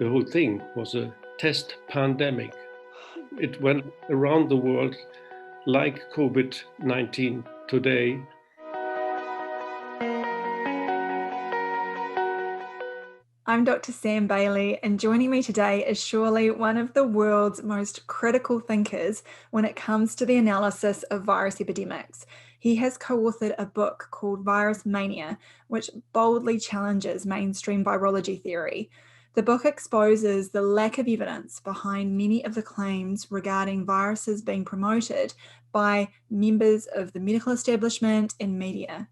The whole thing was a test pandemic. It went around the world like COVID-19 today. I'm Dr. Sam Bailey, and joining me today is surely one of the world's most critical thinkers when it comes to the analysis of virus epidemics. He has co-authored a book called Virus Mania, which boldly challenges mainstream virology theory. The book exposes the lack of evidence behind many of the claims regarding viruses being promoted by members of the medical establishment and media.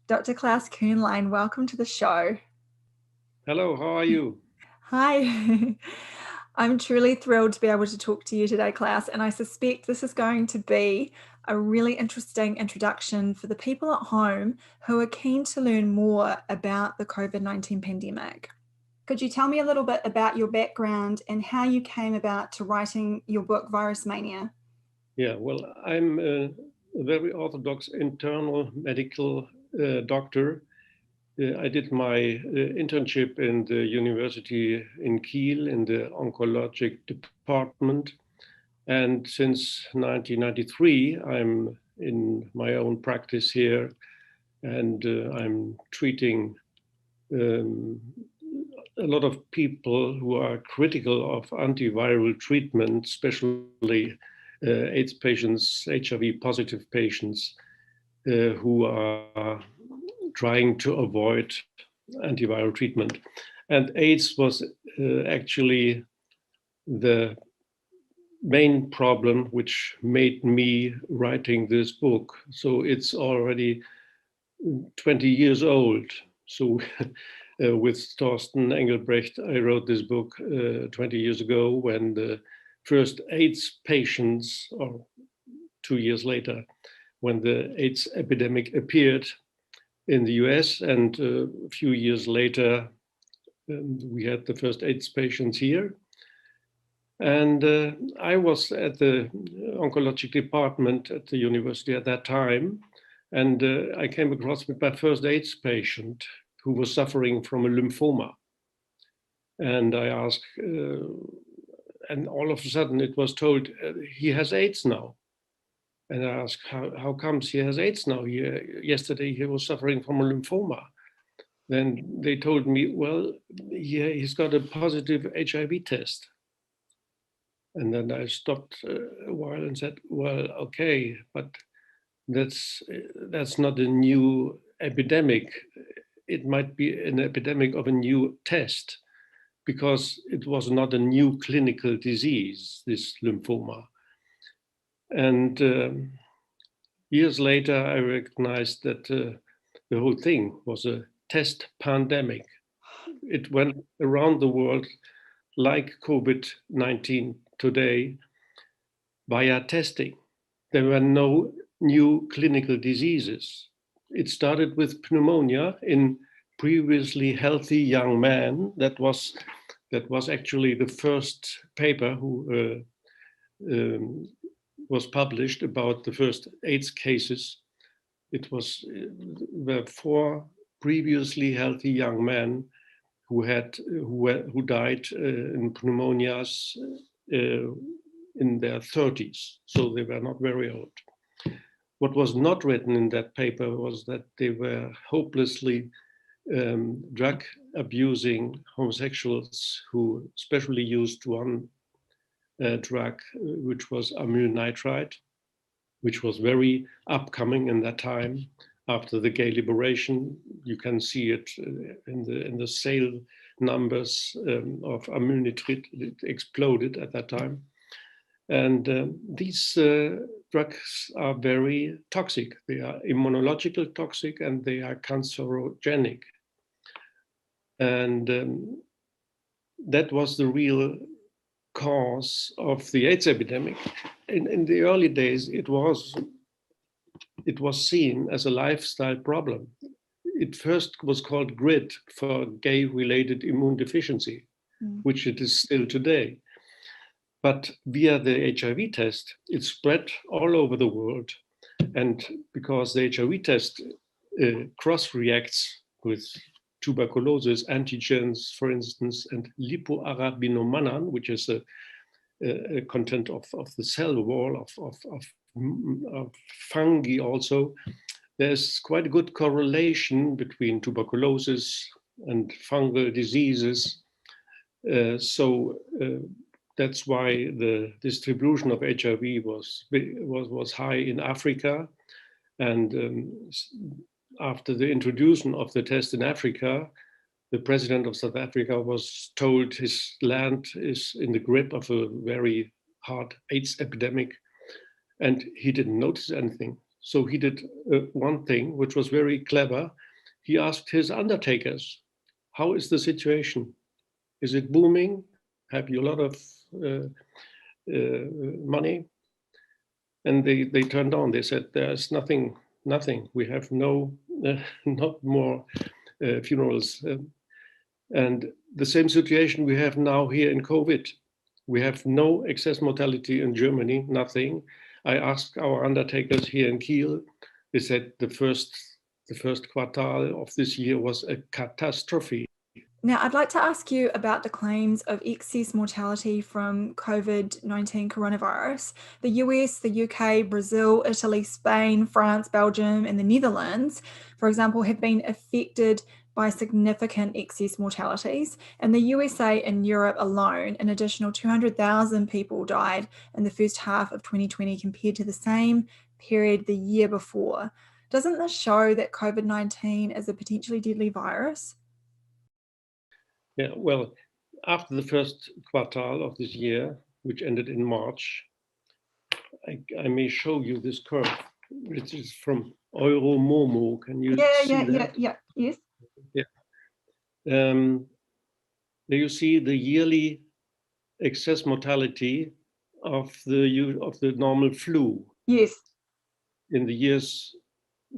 Dr. Claus Köhniein, welcome to the show. Hello, how are you? Hi. I'm truly thrilled to be able to talk to you today, Claus, and I suspect this is going to be a really interesting introduction for the people at home who are keen to learn more about the COVID-19 pandemic. Could you tell me a little bit about your background and how you came about to writing your book, Virus Mania? Yeah, well, I'm a very orthodox internal medical doctor. I did my internship in the university in Kiel in the oncologic department. And since 1993, I'm in my own practice here, and I'm treating a lot of people who are critical of antiviral treatment, especially AIDS patients, HIV positive patients who are trying to avoid antiviral treatment. And AIDS was actually the main problem which made me writing this book. So it's already 20 years old. So with Torsten Engelbrecht, I wrote this book 20 years ago when the first AIDS patients, or 2 years later, when the AIDS epidemic appeared in the US, and a few years later, we had the first AIDS patients here. And I was at the oncologic department at the university at that time, and I came across with my first AIDS patient who was suffering from a lymphoma. And I asked, and all of a sudden it was told, he has AIDS now. And I asked, how comes he has AIDS now? Yesterday he was suffering from a lymphoma. Then they told me, well, he's got a positive HIV test. And then I stopped a while and said, well, okay, but that's not a new epidemic. It might be an epidemic of a new test, because it was not a new clinical disease, this lymphoma. And years later, I recognized that the whole thing was a test pandemic. It went around the world like COVID-19 today via testing. There were no new clinical diseases. It started with pneumonia in previously healthy young men. That was actually the first paper who was published about the first AIDS cases. It was were 4 previously healthy young men who died in pneumonias in their 30s, so they were not very old. What was not written in that paper was that they were hopelessly drug abusing homosexuals who especially used one drug, which was amyl nitrite, which was very upcoming in that time. After the gay liberation, you can see it in the sale numbers of amyl nitrite. It exploded at that time. And these drugs are very toxic. They are immunological toxic and they are cancerogenic. And that was the real cause of the AIDS epidemic. In the early days, it was seen as a lifestyle problem. It first was called GRID, for gay-related immune deficiency, which it is still today. But via the HIV test, it spread all over the world. And because the HIV test cross-reacts with tuberculosis antigens, for instance, and lipoarabinomannan, which is a content of the cell wall of fungi also. There's quite a good correlation between tuberculosis and fungal diseases. That's why the distribution of HIV was high in Africa. And after the introduction of the test in Africa, the president of South Africa was told his land is in the grip of a very hard AIDS epidemic, and he didn't notice anything. So he did one thing, which was very clever. He asked his undertakers, how is the situation? Is it booming? Have you a lot of money? And they turned on. They said, there's nothing. We have not more funerals. And the same situation we have now here in COVID. We have no excess mortality in Germany, nothing. I asked our undertakers here in Kiel. They said the first quartile of this year was a catastrophe. Now, I'd like to ask you about the claims of excess mortality from COVID-19 coronavirus. The US, the UK, Brazil, Italy, Spain, France, Belgium, and the Netherlands, for example, have been affected by significant excess mortalities. In the USA and Europe alone, an additional 200,000 people died in the first half of 2020 compared to the same period the year before. Doesn't this show that COVID-19 is a potentially deadly virus? Yeah, well, after the first quartile of this year, which ended in March, I may show you this curve, which is from Euromomo. Can you see that? Yes. Yeah. There you see the yearly excess mortality of the normal flu. Yes. In the years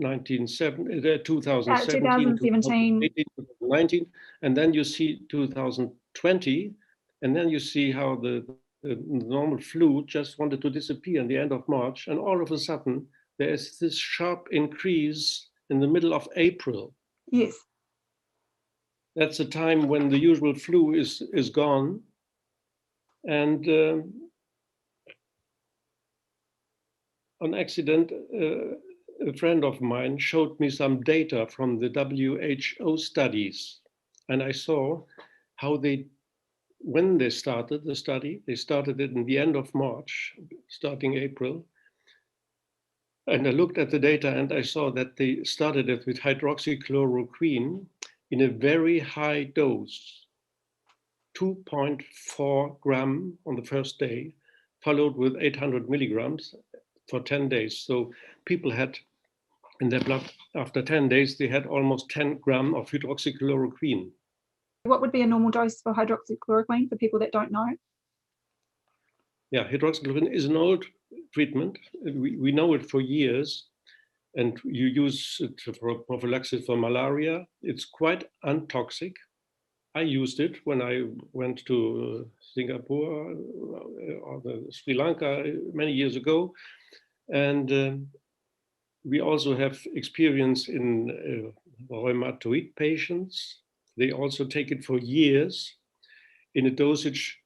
2017, 2017, 2019, and then you see 2020, and then you see how the normal flu just wanted to disappear in the end of March, and all of a sudden there is this sharp increase in the middle of April. Yes. That's a time when the usual flu is gone, and on accident, a friend of mine showed me some data from the WHO studies, and I saw how when they started the study, they started it in the end of March, starting April. And I looked at the data and I saw that they started it with hydroxychloroquine in a very high dose, 2.4 gram on the first day, followed with 800 milligrams for 10 days. So people had in their blood, after 10 days, they had almost 10 grams of hydroxychloroquine. What would be a normal dose for hydroxychloroquine for people that don't know? Yeah, hydroxychloroquine is an old treatment. We know it for years, and you use it for prophylaxis for malaria. It's quite untoxic. I used it when I went to Singapore or Sri Lanka many years ago. And we also have experience in rheumatoid patients. They also take it for years in a dosage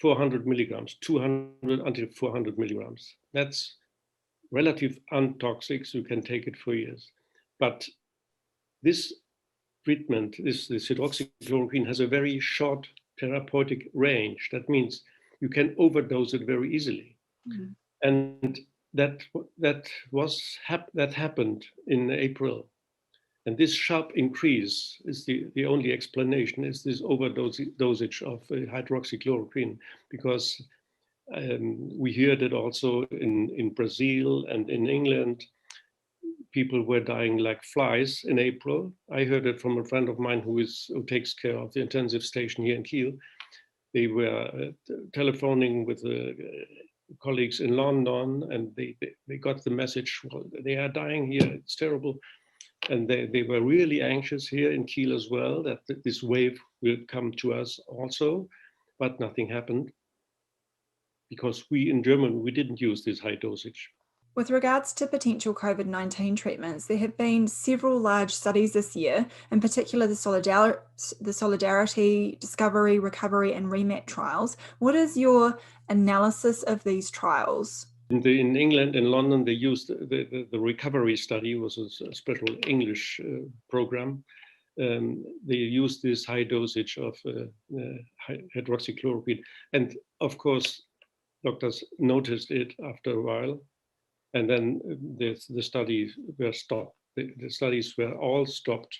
400 milligrams, 200 until 400 milligrams. That's relative untoxic, so you can take it for years. But this treatment, this hydroxychloroquine has a very short therapeutic range. That means you can overdose it very easily. Mm-hmm. And that happened in April. And this sharp increase is the only explanation, is this dosage of hydroxychloroquine, because we heard it also in Brazil and in England. People were dying like flies in April. I heard it from a friend of mine who takes care of the intensive station here in Kiel. They were telephoning with colleagues in London, and they got the message, well, they are dying here, it's terrible. And they were really anxious here in Kiel as well, that this wave will come to us also, but nothing happened, because we in Germany, we didn't use this high dosage. With regards to potential COVID-19 treatments, there have been several large studies this year, in particular the Solidarity, Discovery, Recovery, and REMAP trials. What is your analysis of these trials? In England, in London, they used the recovery study, was a special English program. They used this high dosage of hydroxychloroquine. And of course, doctors noticed it after a while. And then the studies were stopped. The studies were all stopped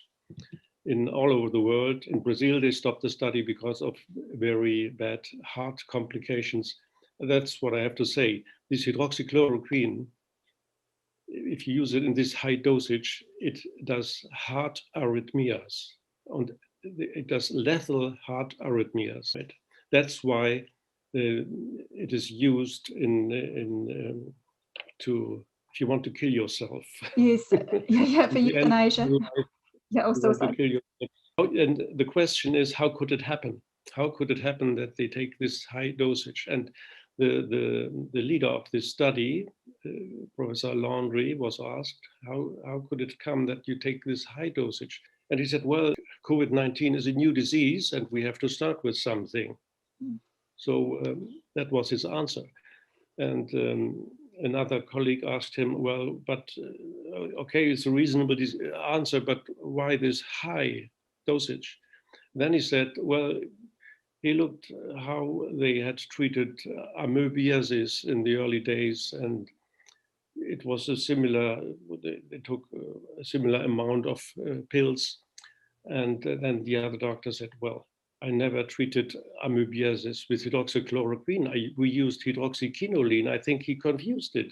all over the world. In Brazil, they stopped the study because of very bad heart complications. That's what I have to say. This hydroxychloroquine, if you use it in this high dosage, it does heart arrhythmias, and it does lethal heart arrhythmias. Right? That's why it is used to, if you want to kill yourself. Yes, yeah, for euthanasia. Yeah, also to kill yourself. And the question is, how could it happen? How could it happen that they take this high dosage? And the leader of this study, Professor Landry, was asked, how could it come that you take this high dosage? And he said, well, COVID-19 is a new disease and we have to start with something. So that was his answer. And another colleague asked him, well, but okay, it's a reasonable answer, but why this high dosage? Then he said, well, he looked how they had treated amoebiasis in the early days, and it was a similar, they took a similar amount of pills. And then the other doctor said, well, I never treated amoebiasis with hydroxychloroquine. We used hydroxyquinoline. I think he confused it.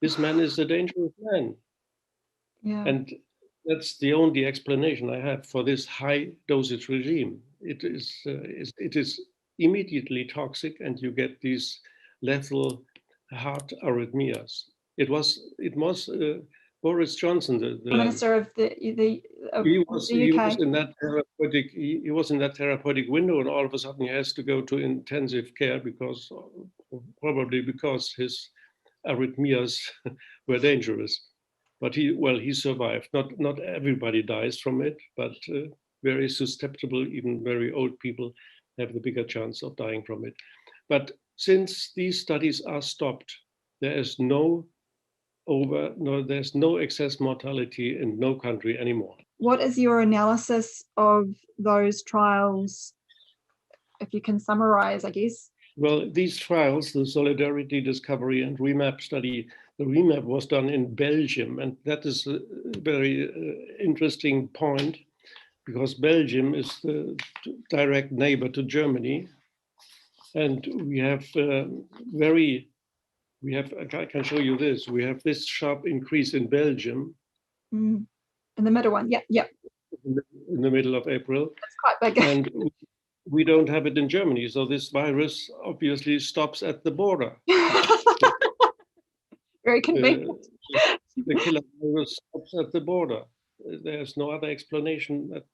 This man is a dangerous man. Yeah. And that's the only explanation I have for this high dosage regime. It is immediately toxic, and you get these lethal heart arrhythmias. It was Boris Johnson, the Minister of the he UK. was in that therapeutic. He was in that therapeutic window, and all of a sudden he has to go to intensive care probably because his arrhythmias were dangerous. But he survived. Not everybody dies from it, but very susceptible, even very old people have the bigger chance of dying from it. But since these studies are stopped, there's no excess mortality in no country anymore. What is your analysis of those trials, if you can summarize, I guess? Well, these trials, the Solidarity, Discovery, and REMAP study, the REMAP was done in Belgium, and that is a very interesting point because Belgium is the direct neighbor to Germany, and we have I can show you this. We have this sharp increase in Belgium. In the middle one, yeah. In the middle of April. That's quite big. And we don't have it in Germany. So this virus obviously stops at the border. Very convenient. The killer virus stops at the border. There's no other explanation. That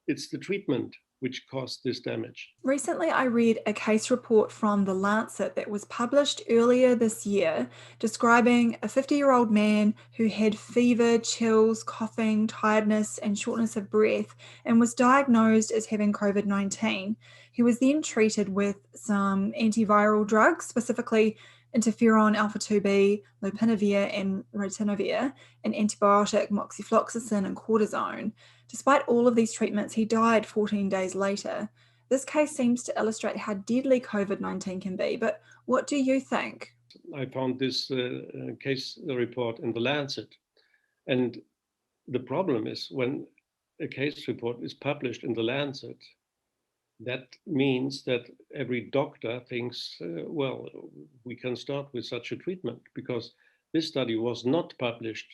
it's the treatment which caused this damage. Recently, I read a case report from The Lancet that was published earlier this year describing a 50-year-old man who had fever, chills, coughing, tiredness, and shortness of breath and was diagnosed as having COVID-19. He was then treated with some antiviral drugs, specifically interferon alpha-2b, lopinavir, and ritonavir, an antibiotic, moxifloxacin, and cortisone. Despite all of these treatments, he died 14 days later. This case seems to illustrate how deadly COVID-19 can be, but what do you think? I found this case report in The Lancet, and the problem is when a case report is published in The Lancet, that means that every doctor thinks, well, we can start with such a treatment, because this study was not published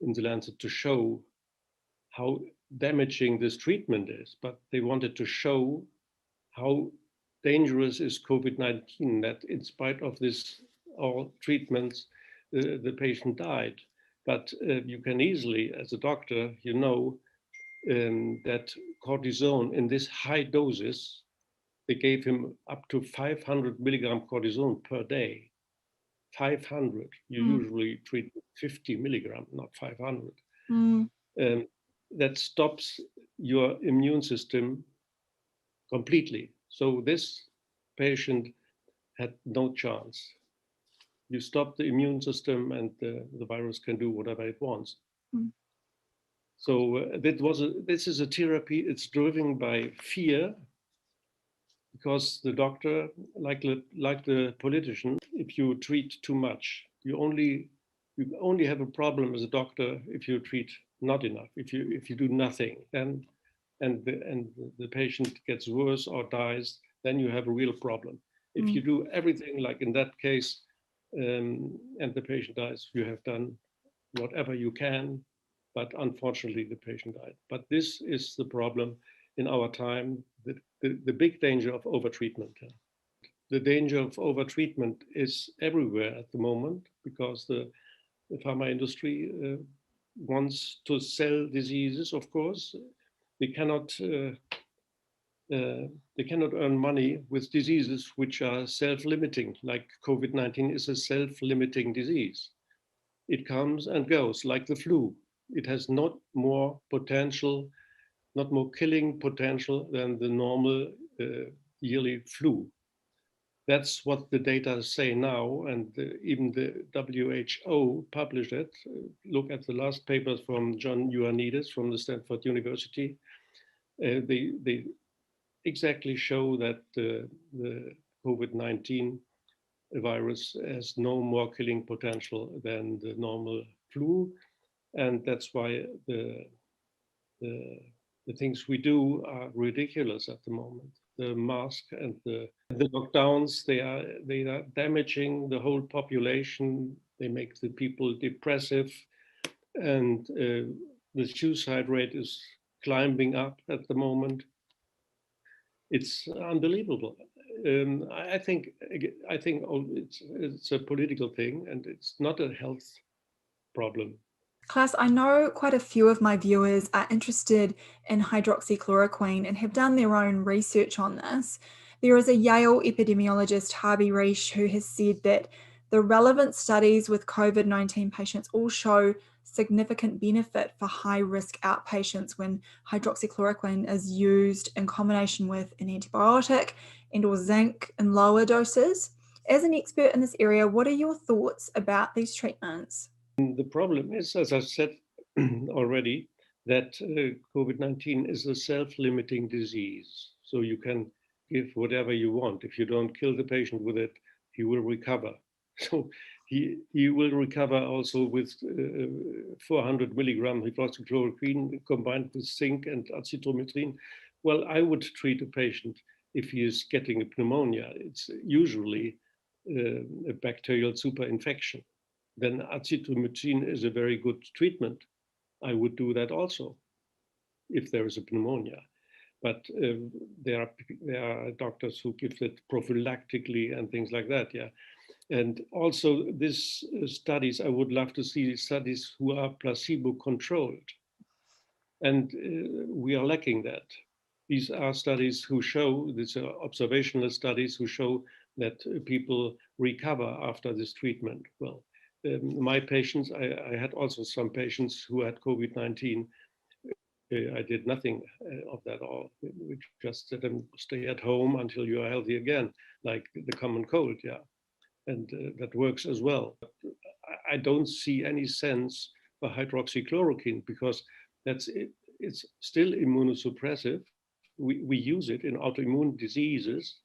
in The Lancet to show how damaging this treatment is, but they wanted to show how dangerous is COVID-19, that in spite of this all treatments, the patient died. But you can easily, as a doctor, you know that cortisone in this high doses, they gave him up to 500 milligram cortisone per day. 500. You usually treat 50 milligram, not 500. That stops your immune system completely. So this patient had no chance. You stop the immune system and the virus can do whatever it wants. So this is a therapy. It's driven by fear, because the doctor, like the politician, if you treat too much, you only have a problem as a doctor if you treat not enough. If you do nothing, then and the patient gets worse or dies, then you have a real problem. If you do everything like in that case, and the patient dies, you have done whatever you can, but unfortunately the patient died. But this is the problem in our time, the big danger of overtreatment. The danger of overtreatment is everywhere at the moment, because the pharma industry wants to sell diseases, of course. They cannot earn money with diseases which are self-limiting, like COVID-19 is a self-limiting disease. It comes and goes like the flu. It has not more potential, not more killing potential than the normal yearly flu. That's what the data say now, and even the WHO published it. Look at the last papers from John Ioannidis from the Stanford University. They exactly show that the COVID-19 virus has no more killing potential than the normal flu, and that's why the things we do are ridiculous at the moment. The mask and the lockdowns, they are damaging the whole population. They make the people depressive, and the suicide rate is climbing up at the moment. It's unbelievable. I think it's a political thing, and it's not a health problem. Claus, I know quite a few of my viewers are interested in hydroxychloroquine and have done their own research on this. There is a Yale epidemiologist, Harvey Reisch, who has said that the relevant studies with COVID-19 patients all show significant benefit for high-risk outpatients when hydroxychloroquine is used in combination with an antibiotic and or zinc in lower doses. As an expert in this area, what are your thoughts about these treatments? The problem is, as I said already, that COVID-19 is a self-limiting disease. So you can give whatever you want. If you don't kill the patient with it, he will recover. So he will recover also with 400 milligram hydroxychloroquine combined with zinc and azithromycin. Well, I would treat a patient if he is getting a pneumonia. It's usually a bacterial superinfection. Then azithromycin is a very good treatment. I would do that also if there is a pneumonia. But there are doctors who give it prophylactically and things like that, yeah. And also these studies, I would love to see studies who are placebo-controlled. And we are lacking that. These are studies who show, these are observational studies who show that people recover after this treatment. Well, my patients, I had also some patients who had COVID-19. I did nothing of that all. We just said them stay at home until you are healthy again, like the common cold, yeah. And that works as well. I don't see any sense for hydroxychloroquine because it's still immunosuppressive. We use it in autoimmune diseases.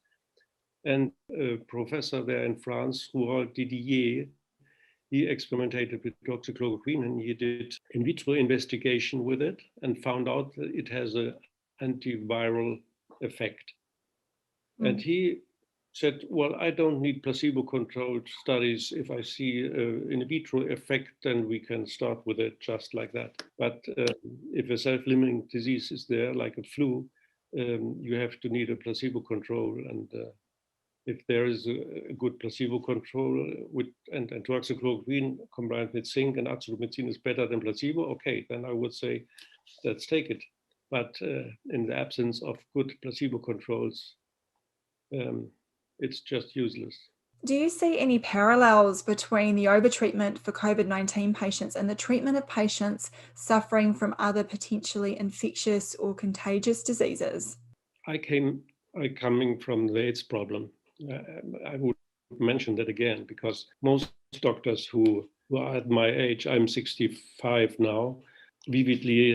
And a professor there in France, Rouault Didier, he experimented with hydroxychloroquine and he did in vitro investigation with it and found out that it has an antiviral effect. And he said, well, I don't need placebo-controlled studies. If I see an in vitro effect, then we can start with it just like that. But if a self-limiting disease is there, like a flu, you have to need a placebo control. And if there is a good placebo control with and hydroxychloroquine combined with zinc and azithromycin is better than placebo, okay, then I would say let's take it. But in the absence of good placebo controls, it's just useless. Do you see any parallels between the overtreatment for COVID-19 patients and the treatment of patients suffering from other potentially infectious or contagious diseases? I coming from the AIDS problem. I would mention that again because most doctors who are at my age, I'm 65 now, vividly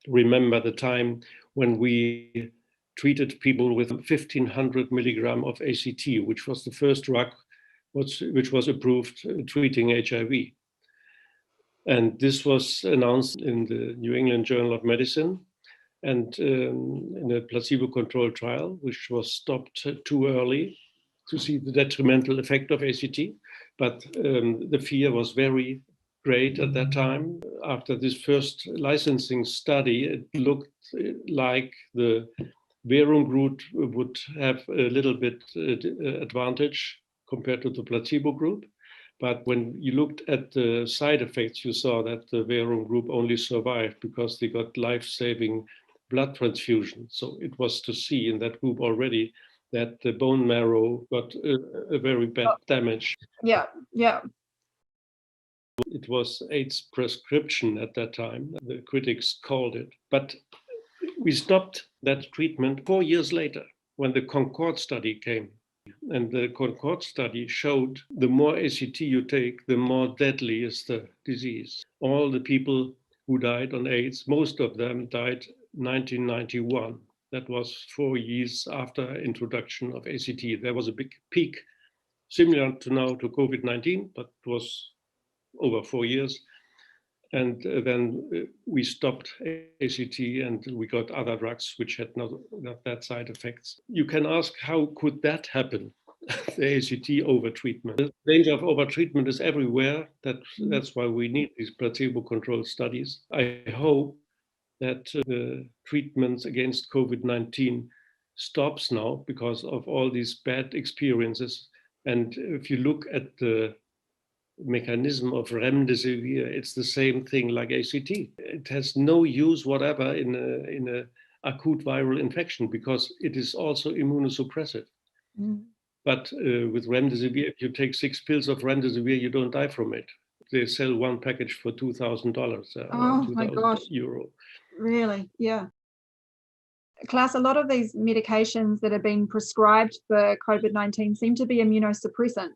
remember the time when we treated people with 1,500 milligram of ACT, which was the first drug which was approved treating HIV. And this was announced in the New England Journal of Medicine and in a placebo-controlled trial, which was stopped too early to see the detrimental effect of ACT. But the fear was very great at that time. After this first licensing study, it looked like the Verum group would have a little bit advantage compared to the placebo group. But when you looked at the side effects, you saw that the Verum group only survived because they got life-saving blood transfusion. So it was to see in that group already that the bone marrow got a very bad damage. Yeah, yeah. It was AIDS prescription at that time, the critics called it. But we stopped that treatment 4 years later when the Concord study came. And the Concord study showed the more ACT you take, the more deadly is the disease. All the people who died on AIDS, most of them died 1991. That was 4 years after introduction of ACT. There was a big peak, similar to now to COVID-19, but it was over 4 years. And then we stopped ACT and we got other drugs which had not that side effects. You can ask, how could that happen? The ACT overtreatment. The danger of overtreatment is everywhere. That's why we need these placebo-controlled studies. I hope that the treatments against COVID-19 stops now because of all these bad experiences. And if you look at the mechanism of remdesivir, it's the same thing like ACT. It has no use whatever in a acute viral infection because it is also immunosuppressive. But with remdesivir, if you take 6 pills of remdesivir, you don't die from it. They sell one package for $2,000 Oh my 2,000 gosh. euro. Really? Yeah. Claus, a lot of these medications that are being prescribed for COVID-19 seem to be immunosuppressant.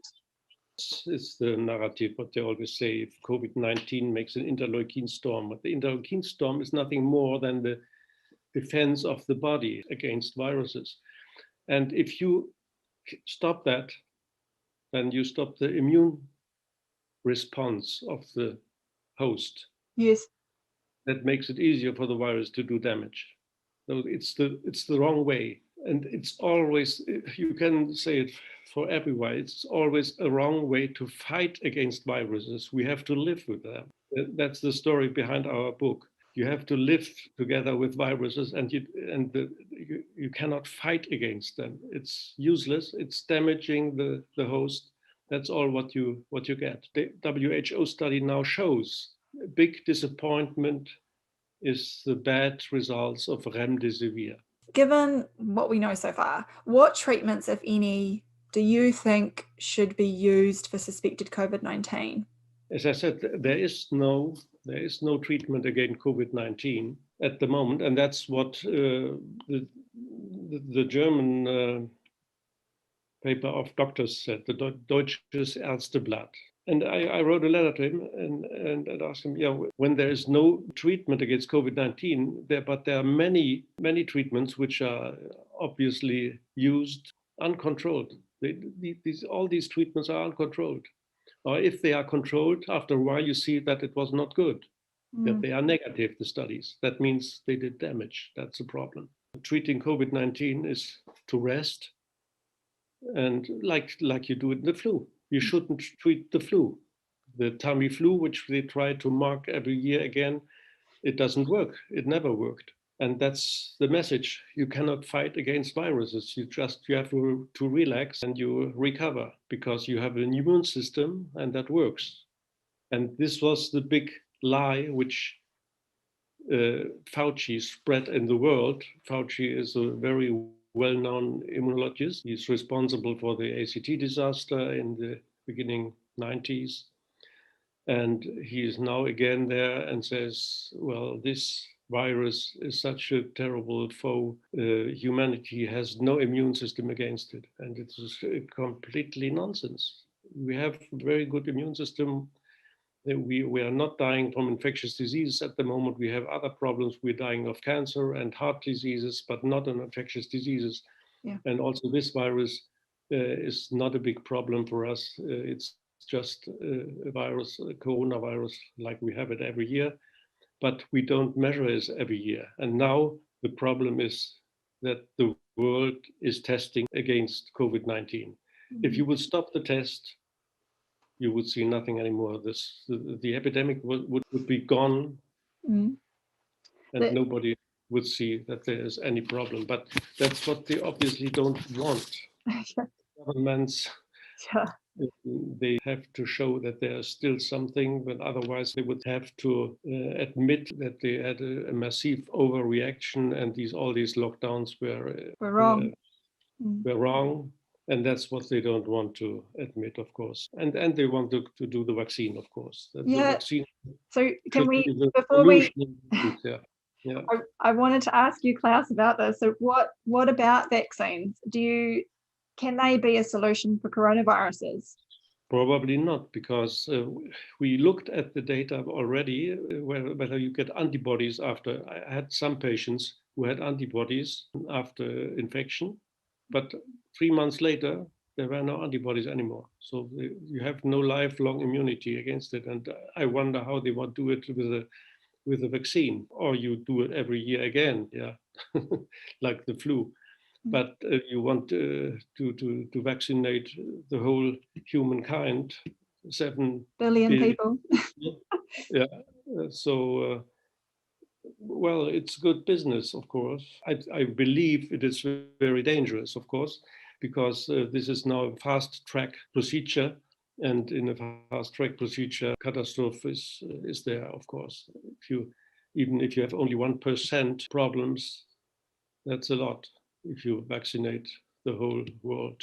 It's the narrative, what they always say, if COVID-19 makes an interleukin storm. But the interleukin storm is nothing more than the defense of the body against viruses. And if you stop that, then you stop the immune response of the host. Yes. That makes it easier for the virus to do damage. So it's the wrong way. And it's always, you can say it for everyone, it's always a wrong way to fight against viruses. We have to live with them. That's the story behind our book. You have to live together with viruses and you cannot fight against them. It's useless, it's damaging the host. That's all what you get. The WHO study now shows a big disappointment is the bad results of remdesivir. Given what we know so far, what treatments, if any, do you think should be used for suspected COVID-19? As I said, there is no treatment against COVID-19 at the moment, and that's what the German paper of doctors said, the Deutsches Ärzteblatt. And I wrote a letter to him and asked him, yeah, when there is no treatment against COVID-19, but there are many treatments which are obviously used uncontrolled. All these treatments are uncontrolled. Or if they are controlled, after a while you see that it was not good, that they are negative, the studies. That means they did damage. That's a problem. Treating COVID-19 is to rest, and like you do it in the flu. You shouldn't treat the flu. The Tamiflu, which they try to mark every year again, it doesn't work. It never worked. And that's the message. You cannot fight against viruses. You have to relax and you recover because you have an immune system and that works. And this was the big lie which Fauci spread in the world. Fauci is a very well-known immunologist. He's responsible for the ACT disaster in the beginning 90s. And he is now again there and says, well, this virus is such a terrible foe. Humanity has no immune system against it. And it is completely nonsense. We have a very good immune system. We are not dying from infectious diseases at the moment. We have other problems. We're dying of cancer and heart diseases, but not on infectious diseases. Yeah. And also this virus is not a big problem for us. It's just a virus, a coronavirus, like we have it every year, but we don't measure it every year. And now the problem is that the world is testing against COVID-19. If you would stop the test, you would see nothing anymore. The epidemic would be gone, and nobody would see that there is any problem. But that's what they obviously don't want. Governments, they have to show that there's still something, but otherwise they would have to admit that they had a massive overreaction, and all these lockdowns were wrong. Were wrong. And that's what they don't want to admit, of course. And they want to do the vaccine, of course. The vaccine. So can we, before we, yeah. I wanted to ask you, Claus, about this. So what about vaccines? Can they be a solution for coronaviruses? Probably not, because we looked at the data already, whether you get antibodies after. I had some patients who had antibodies after infection, but 3 months later, there were no antibodies anymore. So you have no lifelong immunity against it. And I wonder how they want to do it with a vaccine, or you do it every year again, like the flu. But you want to vaccinate the whole humankind, 7 billion people. Yeah. So, well, it's good business, of course. I believe it is very dangerous, of course, because this is now a fast-track procedure. And in a fast-track procedure, catastrophe is there, of course. Even if you have only 1% problems, that's a lot. If you vaccinate the whole world,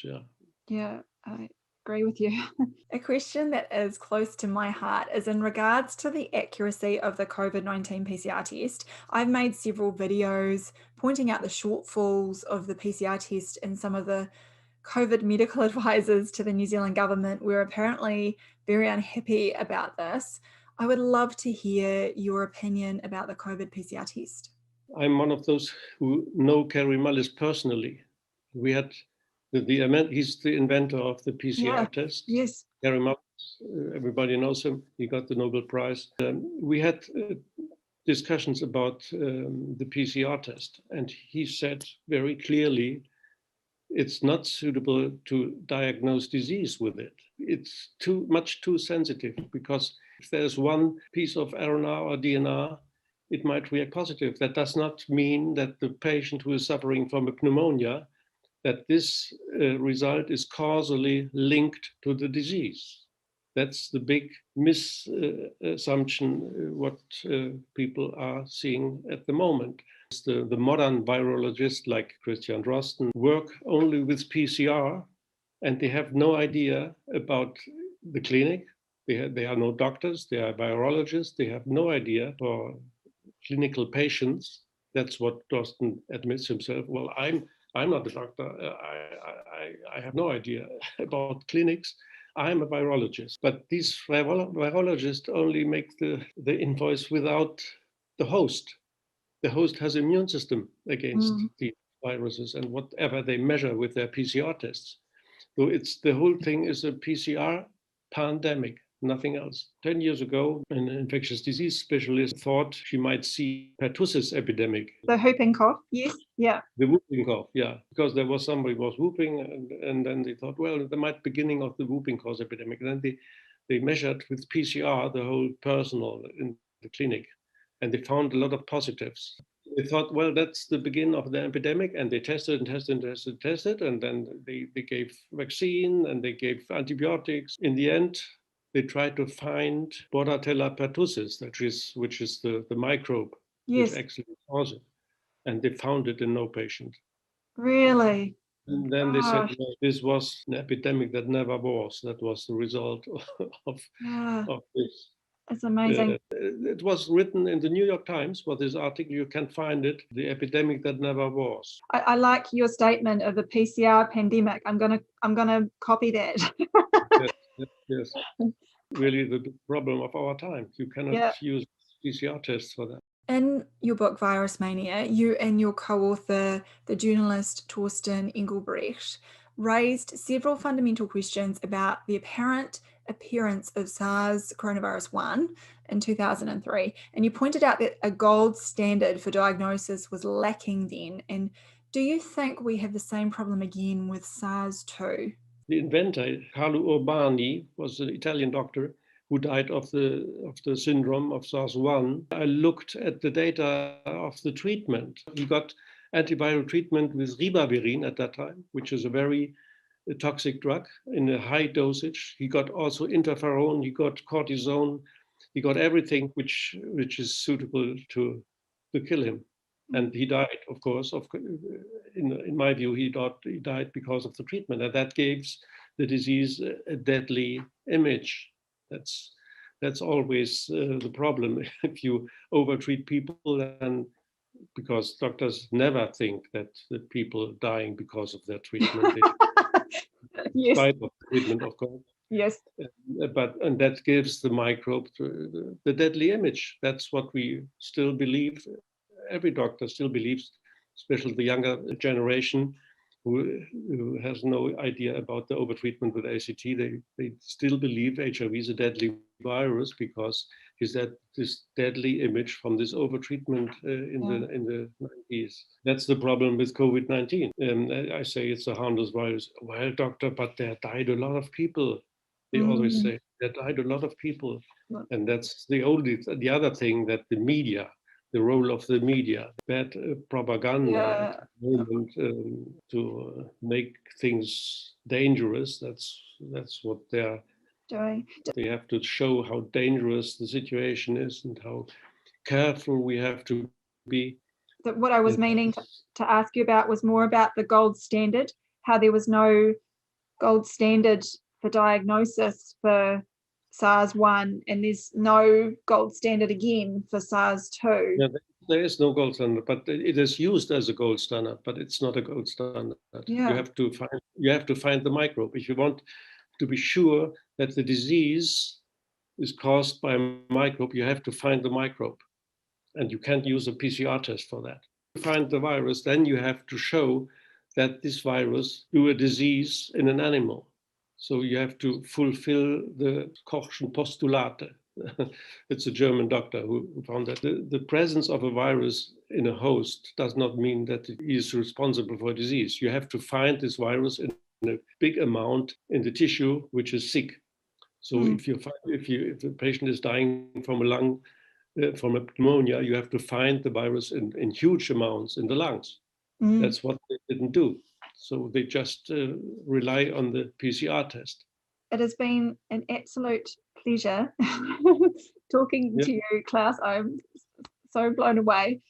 Yeah, I agree with you. A question that is close to my heart is in regards to the accuracy of the COVID-19 PCR test. I've made several videos pointing out the shortfalls of the PCR test and some of the COVID medical advisors to the New Zealand government were apparently very unhappy about this. I would love to hear your opinion about the COVID PCR test. I'm one of those who know Kerry Mullis personally. We had he's the inventor of the PCR test. Yes. Kerry Mullis, everybody knows him. He got the Nobel Prize. We had discussions about the PCR test, and he said very clearly, it's not suitable to diagnose disease with it. It's much too sensitive, because if there's one piece of RNA or DNA, it might react positive. That does not mean that the patient who is suffering from a pneumonia, that this result is causally linked to the disease. That's the big misassumption what people are seeing at the moment. The modern virologists like Christian Drosten work only with PCR, and they have no idea about the clinic. They are no doctors, they are virologists, they have no idea for clinical patients. That's what Torsten admits himself. Well, I'm not a doctor. I have no idea about clinics. I'm a virologist. But these virologists only make the invoice without the host. The host has an immune system against the viruses and whatever they measure with their PCR tests. So the whole thing is a PCR pandemic, nothing else. 10 years ago, an infectious disease specialist thought she might see pertussis epidemic. The whooping cough, yes, yeah. The whooping cough, yeah, because there was somebody was whooping, and then they thought, well, there might be beginning of the whooping cough epidemic. And then they measured with PCR the whole personnel in the clinic, and they found a lot of positives. They thought, well, that's the beginning of the epidemic, and they tested and tested and tested and tested, and then they gave vaccine and they gave antibiotics. In the end, they tried to find Bordetella pertussis, which is the microbe which actually causes it, and they found it in no patient. Really? And then they said, Gosh. well, this was an epidemic that never was. That was the result of, Yeah, of this. it's amazing. It was written in the New York Times, but this article, you can find it, the epidemic that never was. I like your statement of the PCR pandemic. I'm gonna copy that. Yes, yes, yes. Really the big problem of our time. You cannot Yeah. use PCR tests for that. In your book Virus Mania, you and your co-author, the journalist Torsten Engelbrecht, raised several fundamental questions about the apparent appearance of SARS coronavirus 1 in 2003. And you pointed out that a gold standard for diagnosis was lacking then. And do you think we have the same problem again with SARS 2? The inventor, Carlo Urbani, was an Italian doctor who died of the syndrome of SARS-1. I looked at the data of the treatment. He got antiviral treatment with ribavirin at that time, which is a very toxic drug in a high dosage. He got also interferon, he got cortisone, he got everything which is suitable to kill him. And he died, of course. In my view, he died because of the treatment, and that gives the disease a deadly image. That's always the problem. If you overtreat people, then because doctors never think that the people dying because of their treatment, Yes. despite of treatment, of course. Yes. And that gives the microbe the deadly image. That's what we still believe. Every doctor still believes, especially the younger generation who has no idea about the overtreatment with ACT. They still believe HIV is a deadly virus because is that this deadly image from this overtreatment in the 90s. That's the problem with COVID-19. I say it's a harmless virus. Well, doctor, but there died a lot of people. They always say there died a lot of people, and that's the other thing that the media, the role of the media, bad propaganda at the moment to make things dangerous. That's what they're doing. They have to show how dangerous the situation is and how careful we have to be. That what I was meaning to ask you about was more about the gold standard, how there was no gold standard for diagnosis for SARS-1, and there's no gold standard again for SARS-2. Yeah, there is no gold standard, but it is used as a gold standard, but it's not a gold standard. Yeah. You have to find the microbe. If you want to be sure that the disease is caused by a microbe, you have to find the microbe. And you can't use a PCR test for that. To find the virus, then you have to show that this virus do a disease in an animal. So you have to fulfill the Koch'schen Postulate. It's a German doctor who found that the presence of a virus in a host does not mean that it is responsible for a disease. You have to find this virus in a big amount in the tissue which is sick. So if the patient is dying from a lung, from a pneumonia, you have to find the virus in huge amounts in the lungs. That's what they didn't do. So they just rely on the PCR test. It has been an absolute pleasure talking to you, Claus. I'm so blown away.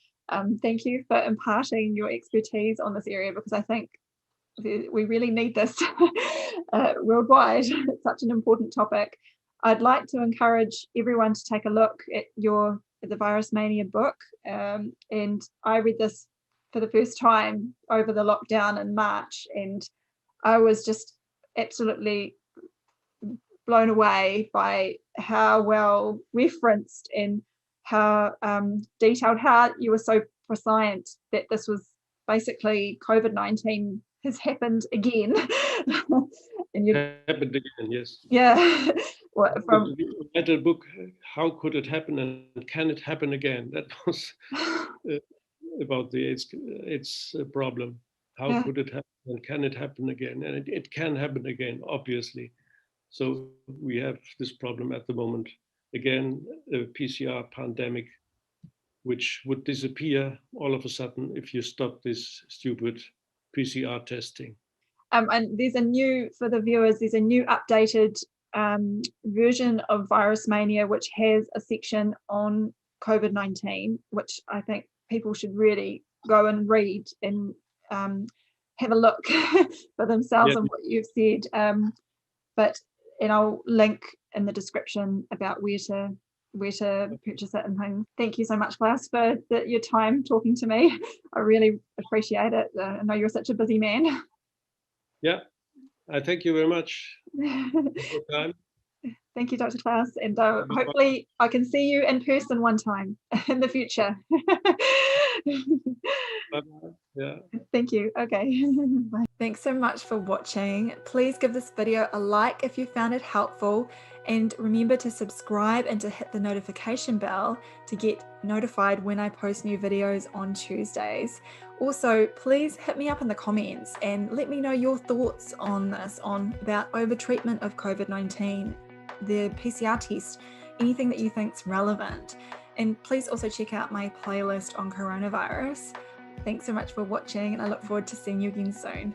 Thank you for imparting your expertise on this area, because I think we really need this worldwide. It's such an important topic. I'd like to encourage everyone to take a look at the Virus Mania book. And I read this for the first time over the lockdown in March, and I was just absolutely blown away by how well referenced and how detailed, how you were so prescient that this was basically COVID-19 has happened again. And happened again, yes. Yeah. From the book, How Could It Happen and Can It Happen Again? That was about the AIDS problem. How could it happen and can it happen again? And it can happen again, obviously. So we have this problem at the moment. Again, a PCR pandemic, which would disappear all of a sudden if you stop this stupid PCR testing. And there's a new, for the viewers, there's a new updated version of Virus Mania, which has a section on COVID-19, which I think people should really go and read. And have a look for themselves Yeah. on what you've said. And I'll link in the description about where to purchase it and things. Thank you so much, Claus, for your time talking to me. I really appreciate it. I know you're such a busy man. Yeah, I thank you very much for your time. Thank you, Dr. Claus, and hopefully I can see you in person one time in the future. Bye-bye. Yeah. Thank you. Okay. Bye. Thanks so much for watching. Please give this video a like if you found it helpful, and remember to subscribe and to hit the notification bell to get notified when I post new videos on Tuesdays. Also, please hit me up in the comments and let me know your thoughts on this, about overtreatment of COVID-19, the PCR test, anything that you think's relevant. And please also check out my playlist on coronavirus. Thanks so much for watching, and I look forward to seeing you again soon.